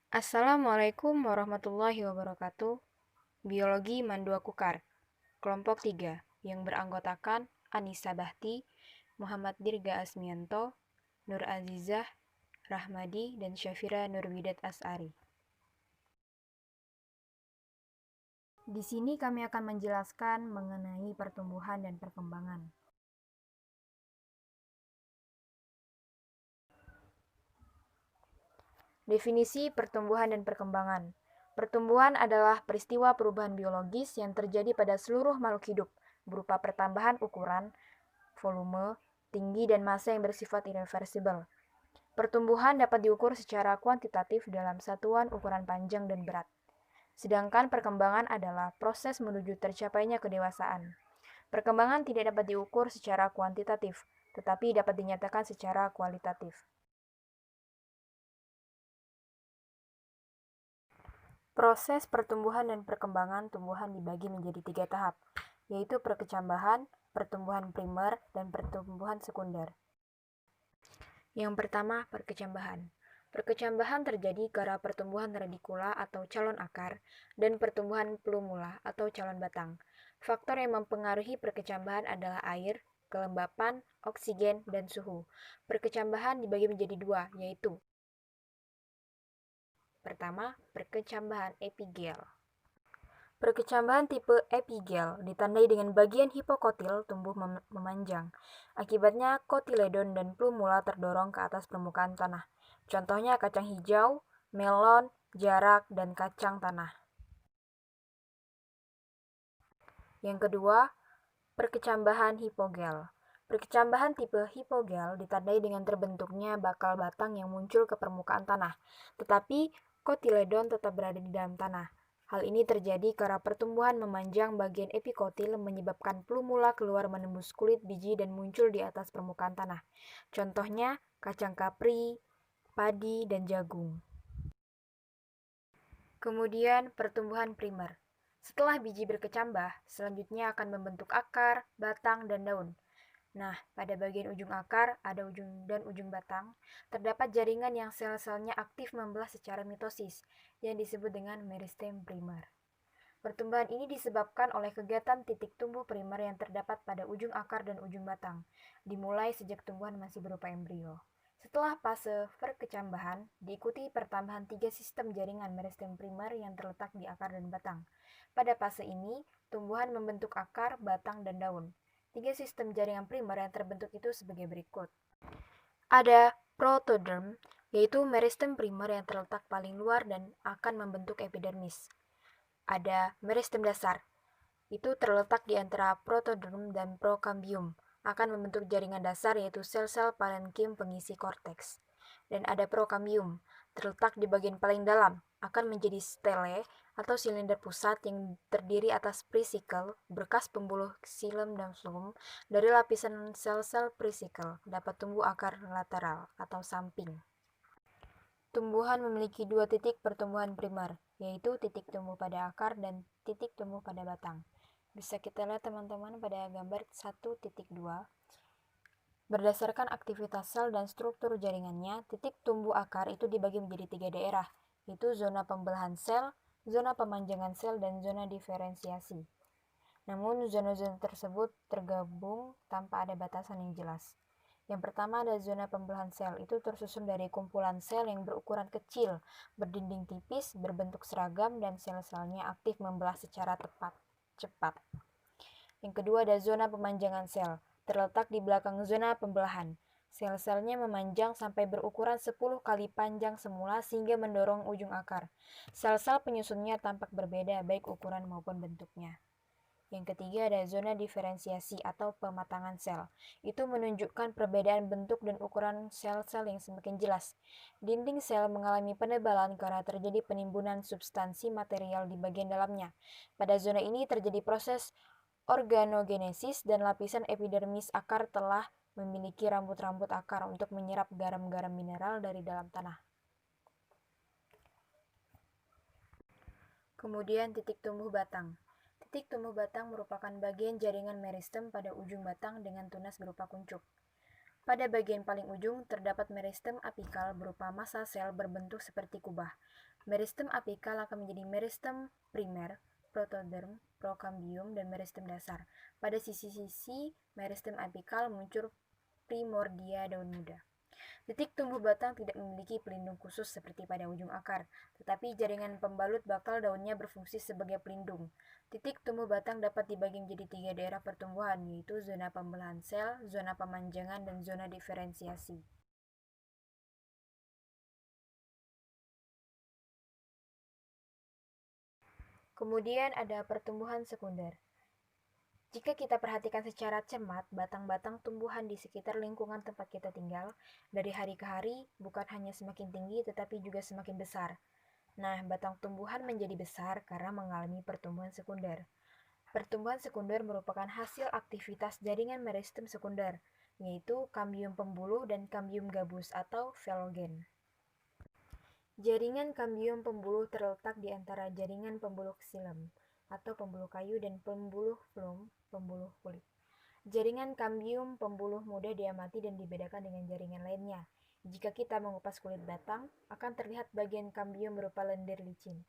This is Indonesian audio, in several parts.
Assalamualaikum warahmatullahi wabarakatuh. Biologi Mandua Kukar, kelompok 3, yang beranggotakan Anissa Bahti, Muhammad Dirga Asmianto, Nur Azizah, Rahmadi, dan Syafira Nurwidat As'ari. Di sini kami akan menjelaskan mengenai pertumbuhan dan perkembangan. Definisi pertumbuhan dan perkembangan. Pertumbuhan adalah peristiwa perubahan biologis yang terjadi pada seluruh makhluk hidup, berupa pertambahan ukuran, volume, tinggi, dan massa yang bersifat irreversibel. Pertumbuhan dapat diukur secara kuantitatif dalam satuan ukuran panjang dan berat. Sedangkan perkembangan adalah proses menuju tercapainya kedewasaan. Perkembangan tidak dapat diukur secara kuantitatif, tetapi dapat dinyatakan secara kualitatif. Proses pertumbuhan dan perkembangan tumbuhan dibagi menjadi 3 tahap, yaitu perkecambahan, pertumbuhan primer, dan pertumbuhan sekunder. Yang pertama, perkecambahan. Perkecambahan terjadi karena pertumbuhan radikula atau calon akar dan pertumbuhan plumula atau calon batang. Faktor yang mempengaruhi perkecambahan adalah air, kelembapan, oksigen, dan suhu. Perkecambahan dibagi menjadi 2, yaitu pertama, perkecambahan epigel. Perkecambahan tipe epigel ditandai dengan bagian hipokotil tumbuh memanjang. Akibatnya kotiledon dan plumula terdorong ke atas permukaan tanah. Contohnya kacang hijau, melon, jarak, dan kacang tanah. Yang kedua, perkecambahan hipogel. Perkecambahan tipe hipogel ditandai dengan terbentuknya bakal batang yang muncul ke permukaan tanah, tetapi kotiledon tetap berada di dalam tanah. Hal ini terjadi karena pertumbuhan memanjang bagian epikotil menyebabkan plumula keluar menembus kulit biji dan muncul di atas permukaan tanah. Contohnya kacang kapri, padi, dan jagung. Kemudian pertumbuhan primer. Setelah biji berkecambah, selanjutnya akan membentuk akar, batang, dan daun. Nah, pada bagian ujung akar, ada ujung dan ujung batang, terdapat jaringan yang sel-selnya aktif membelah secara mitosis, yang disebut dengan meristem primer. Pertumbuhan ini disebabkan oleh kegiatan titik tumbuh primer yang terdapat pada ujung akar dan ujung batang, dimulai sejak tumbuhan masih berupa embrio. Setelah fase perkecambahan, diikuti pertambahan 3 sistem jaringan meristem primer yang terletak di akar dan batang. Pada fase ini, tumbuhan membentuk akar, batang, dan daun. 3 sistem jaringan primer yang terbentuk itu sebagai berikut. Ada protoderm, yaitu meristem primer yang terletak paling luar dan akan membentuk epidermis. Ada meristem dasar, itu terletak di antara protoderm dan prokambium, akan membentuk jaringan dasar yaitu sel-sel parenkim pengisi korteks. Dan ada prokambium, terletak di bagian paling dalam, akan menjadi stele atau silinder pusat yang terdiri atas presikel, berkas pembuluh xilem dan flum. Dari lapisan sel-sel presikel dapat tumbuh akar lateral atau samping. Tumbuhan memiliki 2 titik pertumbuhan primer, yaitu titik tumbuh pada akar dan titik tumbuh pada batang. Bisa kita lihat teman-teman pada gambar 1.2. Berdasarkan aktivitas sel dan struktur jaringannya, titik tumbuh akar itu dibagi menjadi 3 daerah, yaitu zona pembelahan sel, zona pemanjangan sel, dan zona diferensiasi. Namun, zona-zona tersebut tergabung tanpa ada batasan yang jelas. Yang pertama ada zona pembelahan sel, itu tersusun dari kumpulan sel yang berukuran kecil, berdinding tipis, berbentuk seragam, dan sel-selnya aktif membelah secara cepat. Yang kedua ada zona pemanjangan sel, terletak di belakang zona pembelahan. Sel-selnya memanjang sampai berukuran 10 kali panjang semula sehingga mendorong ujung akar. Sel-sel penyusunnya tampak berbeda baik ukuran maupun bentuknya. Yang ketiga ada zona diferensiasi atau pematangan sel. Itu menunjukkan perbedaan bentuk dan ukuran sel-sel yang semakin jelas. Dinding sel mengalami penebalan karena terjadi penimbunan substansi material di bagian dalamnya. Pada zona ini terjadi proses organogenesis dan lapisan epidermis akar telah memiliki rambut-rambut akar untuk menyerap garam-garam mineral dari dalam tanah. Kemudian titik tumbuh batang. Titik tumbuh batang merupakan bagian jaringan meristem pada ujung batang dengan tunas berupa kuncup. Pada bagian paling ujung terdapat meristem apikal berupa massa sel berbentuk seperti kubah. Meristem apikal akan menjadi meristem primer, protoderm, prokambium, dan meristem dasar. Pada sisi-sisi meristem apikal muncul primordia daun muda. Titik tumbuh batang tidak memiliki pelindung khusus seperti pada ujung akar, tetapi jaringan pembalut bakal daunnya berfungsi sebagai pelindung. Titik tumbuh batang dapat dibagi menjadi 3 daerah pertumbuhan, yaitu zona pembelahan sel, zona pemanjangan, dan zona diferensiasi. Kemudian ada pertumbuhan sekunder. Jika kita perhatikan secara cermat, batang-batang tumbuhan di sekitar lingkungan tempat kita tinggal, dari hari ke hari bukan hanya semakin tinggi tetapi juga semakin besar. Nah, batang tumbuhan menjadi besar karena mengalami pertumbuhan sekunder. Pertumbuhan sekunder merupakan hasil aktivitas jaringan meristem sekunder, yaitu kambium pembuluh dan kambium gabus atau velogen. Jaringan kambium pembuluh terletak di antara jaringan pembuluh xilem atau pembuluh kayu dan pembuluh phloem, pembuluh kulit. Jaringan kambium pembuluh mudah diamati dan dibedakan dengan jaringan lainnya. Jika kita mengupas kulit batang, akan terlihat bagian kambium berupa lendir licin.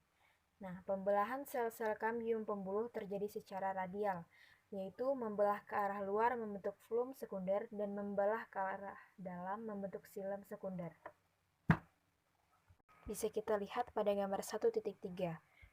Nah, pembelahan sel-sel kambium pembuluh terjadi secara radial, yaitu membelah ke arah luar membentuk phloem sekunder dan membelah ke arah dalam membentuk xilem sekunder. Bisa kita lihat pada gambar 1.3.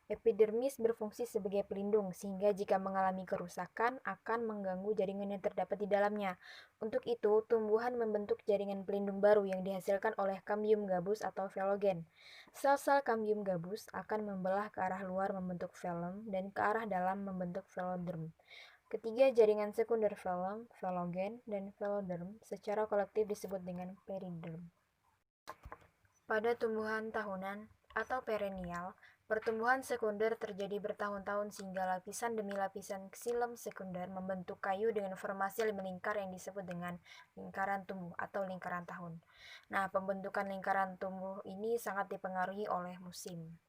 Epidermis berfungsi sebagai pelindung, sehingga jika mengalami kerusakan akan mengganggu jaringan yang terdapat di dalamnya. Untuk itu, tumbuhan membentuk jaringan pelindung baru yang dihasilkan oleh kambium gabus atau velogen. Sel-sel kambium gabus akan membelah ke arah luar membentuk velum dan ke arah dalam membentuk veloderm. Ketiga jaringan sekunder velum, velogen, dan veloderm secara kolektif disebut dengan periderm. Pada tumbuhan tahunan atau perennial, pertumbuhan sekunder terjadi bertahun-tahun sehingga lapisan demi lapisan xilem sekunder membentuk kayu dengan formasi melingkar yang disebut dengan lingkaran tumbuh atau lingkaran tahun. Nah, pembentukan lingkaran tumbuh ini sangat dipengaruhi oleh musim.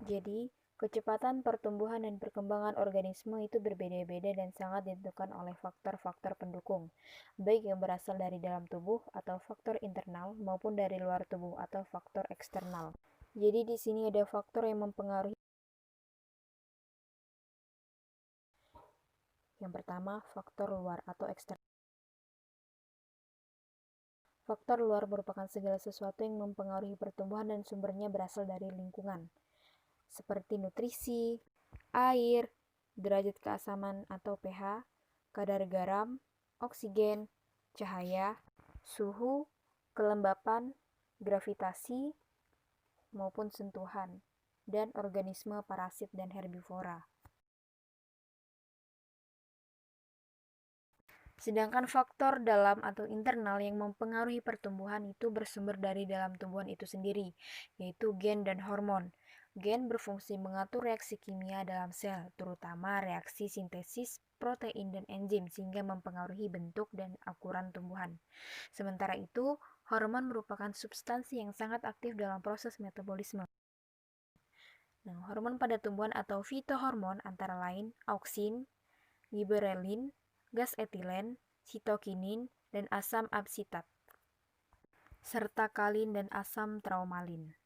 Jadi, kecepatan pertumbuhan dan perkembangan organisme itu berbeda-beda dan sangat ditentukan oleh faktor-faktor pendukung, baik yang berasal dari dalam tubuh atau faktor internal maupun dari luar tubuh atau faktor eksternal. Jadi di sini ada faktor yang mempengaruhi. Yang pertama, faktor luar atau eksternal. Faktor luar merupakan segala sesuatu yang mempengaruhi pertumbuhan dan sumbernya berasal dari lingkungan, seperti nutrisi, air, derajat keasaman atau pH, kadar garam, oksigen, cahaya, suhu, kelembapan, gravitasi, maupun sentuhan, dan organisme parasit dan herbivora. Sedangkan faktor dalam atau internal yang mempengaruhi pertumbuhan itu bersumber dari dalam tumbuhan itu sendiri, yaitu gen dan hormon. Gen berfungsi mengatur reaksi kimia dalam sel, terutama reaksi sintesis protein dan enzim sehingga mempengaruhi bentuk dan ukuran tumbuhan. Sementara itu, hormon merupakan substansi yang sangat aktif dalam proses metabolisme. Nah, hormon pada tumbuhan atau fitohormon antara lain auksin, giberelin, gas etilen, sitokinin, dan asam absitat, serta kalin dan asam traumalin.